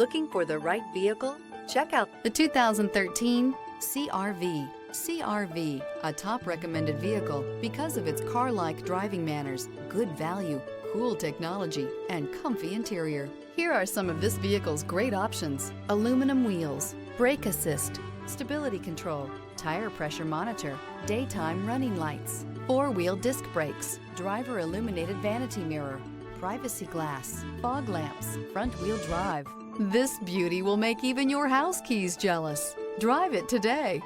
Looking for the right vehicle? Check out The 2013 CR-V. CR-V, a top recommended vehicle because of its car-like driving manners, good value, cool technology, and comfy interior. Here are some of this vehicle's great options: aluminum wheels, brake assist, stability control, tire pressure monitor, daytime running lights, four-wheel disc brakes, driver illuminated vanity mirror, privacy glass, fog lamps, front-wheel drive. This beauty will make even your house keys jealous. Drive it today.